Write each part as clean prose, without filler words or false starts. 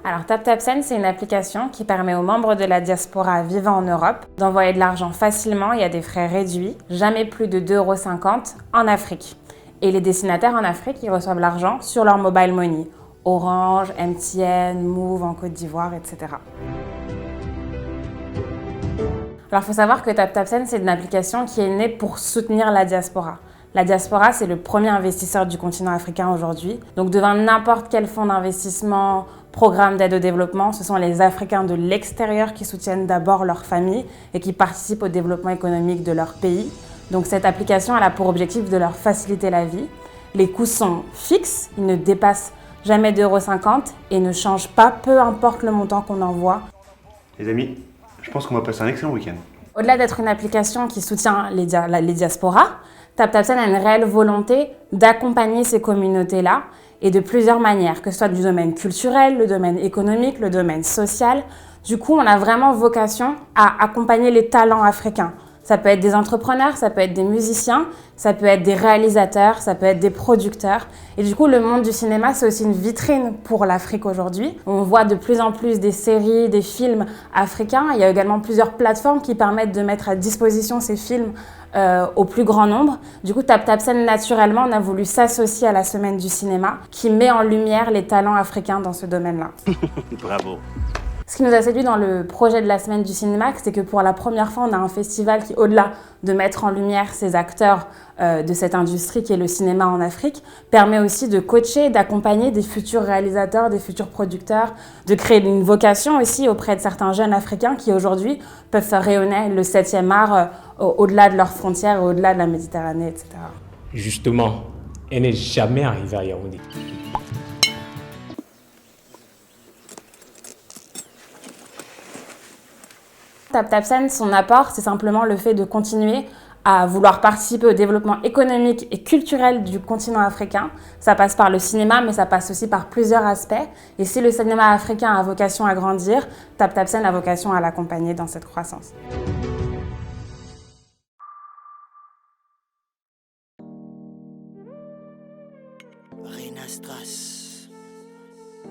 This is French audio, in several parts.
Alors TapTapSend, c'est une application qui permet aux membres de la diaspora vivant en Europe d'envoyer de l'argent facilement et à des frais réduits, jamais plus de 2,50 € en Afrique. Et les destinataires en Afrique, ils reçoivent l'argent sur leur mobile money. Orange, MTN, Move en Côte d'Ivoire, etc. Alors il faut savoir que TapTapSend, c'est une application qui est née pour soutenir la diaspora. La diaspora, c'est le premier investisseur du continent africain aujourd'hui. Donc devant n'importe quel fonds d'investissement, programme d'aide au développement, ce sont les Africains de l'extérieur qui soutiennent d'abord leur famille et qui participent au développement économique de leur pays. Donc cette application, elle a pour objectif de leur faciliter la vie. Les coûts sont fixes, ils ne dépassent jamais 2,50 € et ne changent pas, peu importe le montant qu'on envoie. Les amis, je pense qu'on va passer un excellent week-end. Au-delà d'être une application qui soutient les diasporas, TapTapSend a une réelle volonté d'accompagner ces communautés-là et de plusieurs manières, que ce soit du domaine culturel, le domaine économique, le domaine social. Du coup, on a vraiment vocation à accompagner les talents africains. Ça peut être des entrepreneurs, ça peut être des musiciens, ça peut être des réalisateurs, ça peut être des producteurs. Et du coup, le monde du cinéma, c'est aussi une vitrine pour l'Afrique aujourd'hui. On voit de plus en plus des séries, des films africains. Il y a également plusieurs plateformes qui permettent de mettre à disposition ces films au plus grand nombre. Du coup, TapTapSend, naturellement, on a voulu s'associer à la Semaine du cinéma qui met en lumière les talents africains dans ce domaine-là. Bravo. Ce qui nous a séduit dans le projet de la Semaine du cinéma, c'est que pour la première fois, on a un festival qui, au-delà de mettre en lumière ces acteurs de cette industrie qui est le cinéma en Afrique, permet aussi de coacher, d'accompagner des futurs réalisateurs, des futurs producteurs, de créer une vocation aussi auprès de certains jeunes Africains qui aujourd'hui peuvent faire rayonner le 7e art au-delà de leurs frontières, au-delà de la Méditerranée, etc. Justement, elle n'est jamais arrivée à Yaoundé. TapTapSend, son apport, c'est simplement le fait de continuer à vouloir participer au développement économique et culturel du continent africain. Ça passe par le cinéma, mais ça passe aussi par plusieurs aspects. Et si le cinéma africain a vocation à grandir, TapTapSend a vocation à l'accompagner dans cette croissance. Rina Strass,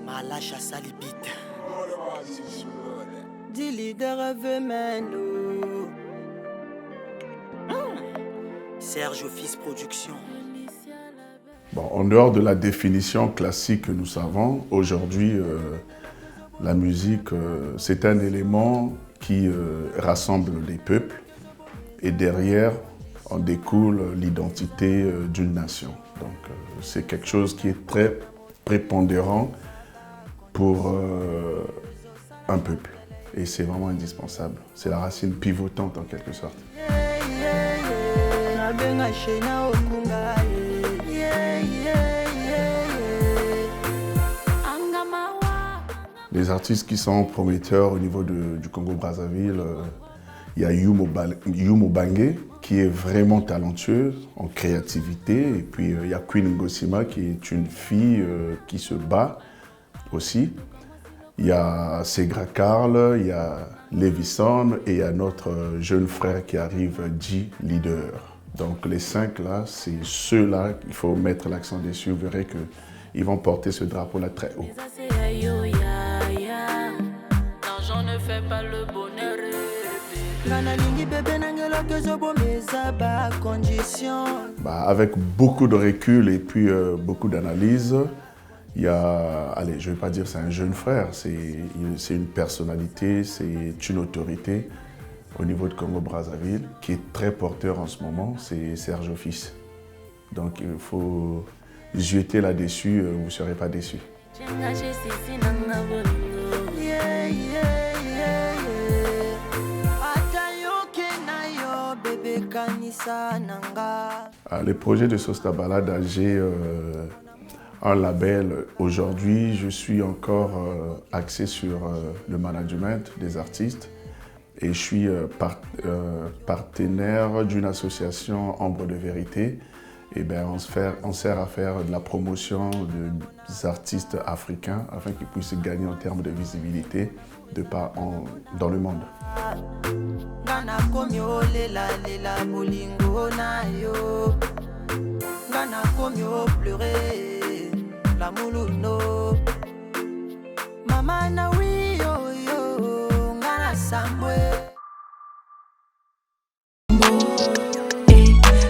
Malacha Salibit. Dis leader veut nous. Serge Fils Production. Bon, en dehors de la définition classique que nous savons, aujourd'hui, la musique, c'est un élément qui rassemble les peuples et derrière, en découle l'identité d'une nation. Donc, c'est quelque chose qui est très prépondérant pour un peuple. Et c'est vraiment indispensable. C'est la racine pivotante en quelque sorte. Les artistes qui sont prometteurs au niveau du Congo-Brazzaville, il y a Yumo Bange qui est vraiment talentueux en créativité. Et puis il y a Queen Ngosima qui est une fille qui se bat aussi. Il y a Segra Karl, il y a Levison et il y a notre jeune frère qui arrive, G Leader. Donc les 5 là, c'est ceux-là qu'il faut mettre l'accent dessus. Vous verrez qu'ils vont porter ce drapeau-là très haut. L'argent ne fait pas le bonheur. Avec beaucoup de recul et puis beaucoup d'analyse, il y a, allez, je ne vais pas dire c'est un jeune frère, c'est une personnalité, c'est une autorité au niveau de Congo-Brazzaville qui est très porteur en ce moment, c'est Serge Fils. Donc il faut jeter là-dessus, vous ne serez pas déçus. Les projets de Sosta Balade, j'ai un label. Aujourd'hui, je suis encore axé sur le management des artistes et je suis partenaire d'une association Ombre de Vérité. Et on sert à faire de la promotion des artistes africains afin qu'ils puissent gagner en termes de visibilité dans le monde. Amana oui yo yo ngana samwe.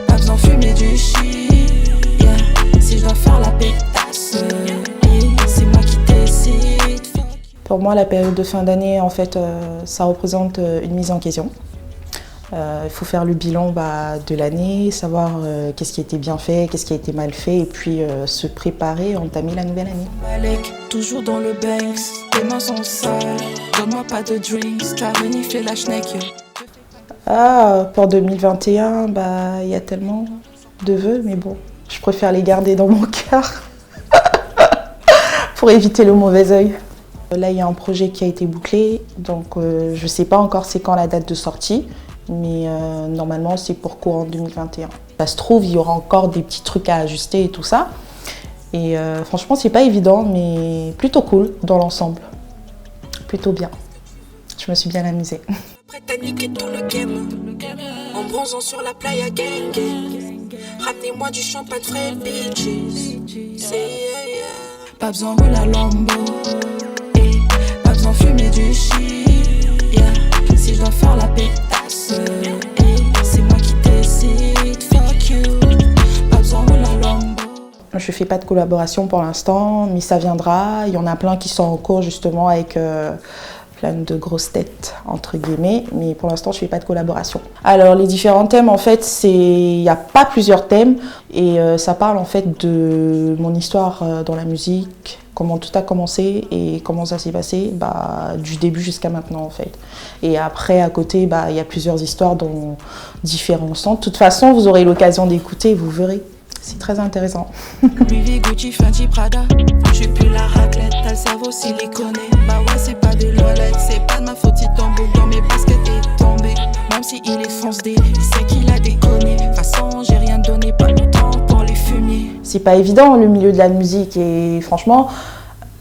Pas besoin de fumer du shit, yeah. Si je dois faire la pétasse, c'est moi qui décide. Pour moi, la période de fin d'année, en fait, ça représente une mise en question. Il faut faire le bilan de l'année, savoir qu'est-ce qui a été bien fait, qu'est-ce qui a été mal fait, et puis se préparer, entamer la nouvelle année. Malek, toujours dans le Banks, tes mains sont sales, donne-moi pas de drinks, t'as reniflé la schneck. Pour 2021, il y a tellement de vœux, mais bon, je préfère les garder dans mon cœur pour éviter le mauvais œil. Là, il y a un projet qui a été bouclé, donc je ne sais pas encore c'est quand la date de sortie, mais normalement c'est pour courant 2021. Ça se trouve, il y aura encore des petits trucs à ajuster et tout ça. Et franchement, c'est pas évident, mais plutôt cool dans l'ensemble. Plutôt bien. Je me suis bien amusée. Prête à niquer tout le game, en bronzant sur la playa gang gang. Ramenez-moi du champagne frais bitches. Pas besoin de la lambo, pas besoin de fumer du shit, yeah. Si je dois faire la pétasse, c'est moi qui décide, fuck you. Pas besoin de la lambo. Je fais pas de collaboration pour l'instant, mais ça viendra. Il y en a plein qui sont en cours justement avec plein de grosses têtes, entre guillemets, mais pour l'instant, je fais pas de collaboration. Alors, les différents thèmes, en fait, il n'y a pas plusieurs thèmes, et ça parle en fait de mon histoire dans la musique, comment tout a commencé et comment ça s'est passé, du début jusqu'à maintenant, en fait. Et après, à côté, il y a plusieurs histoires dans différents sens. De toute façon, vous aurez l'occasion d'écouter, vous verrez. C'est très intéressant. Louis Gucci, Fendi, Prada. Je suis plus la raclette, t'as le cerveau siliconé. Bah ouais, c'est pas de l'olette, c'est pas de ma faute si ton bouc dans mes baskets est tombé. Même si il est foncé, il sait qu'il a déconné. De toute façon, j'ai rien donné, pas de temps pour les fumiers. C'est pas évident le milieu de la musique, et franchement,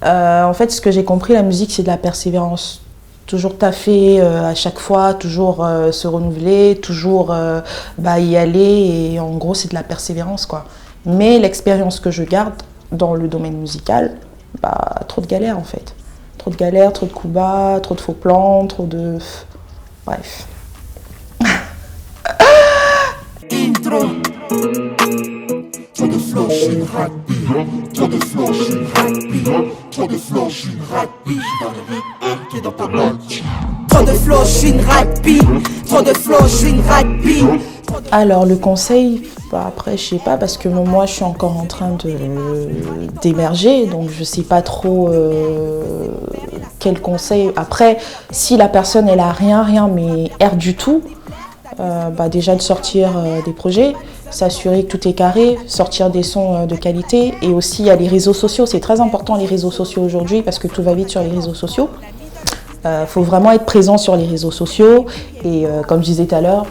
en fait, ce que j'ai compris, la musique, c'est de la persévérance. Toujours taffer à chaque fois, toujours se renouveler, toujours y aller, et en gros c'est de la persévérance quoi. Mais l'expérience que je garde dans le domaine musical, trop de galères en fait. Trop de galères, trop de coups bas, trop de faux plans, trop de... Bref. Intro. Trop de flow, je suis trop de flow, je suis trop de flow, je suis dans le rythme qui est dans ta boîte. Trop de flow, je suis une rapide. Trop de flow, je suis une rapide. Alors le conseil, après je sais pas parce que moi je suis encore en train d'émerger, donc je sais pas trop quel conseil. Après si la personne elle a rien mais R du tout, déjà de sortir des projets, s'assurer que tout est carré, sortir des sons de qualité, et aussi il y a les réseaux sociaux, c'est très important les réseaux sociaux aujourd'hui parce que tout va vite sur les réseaux sociaux. Faut vraiment être présent sur les réseaux sociaux et comme je disais tout à l'heure,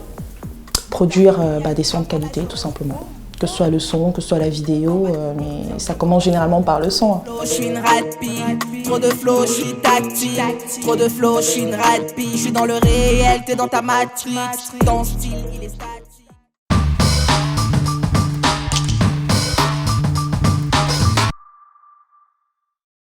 produire des sons de qualité tout simplement. Que ce soit le son, que ce soit la vidéo, mais ça commence généralement par le son. Je suis une rapide, trop de flow, je suis tactile. Trop de flow, je suis une rapide, je suis dans le réel, t'es dans ta matrice. Ton style, il est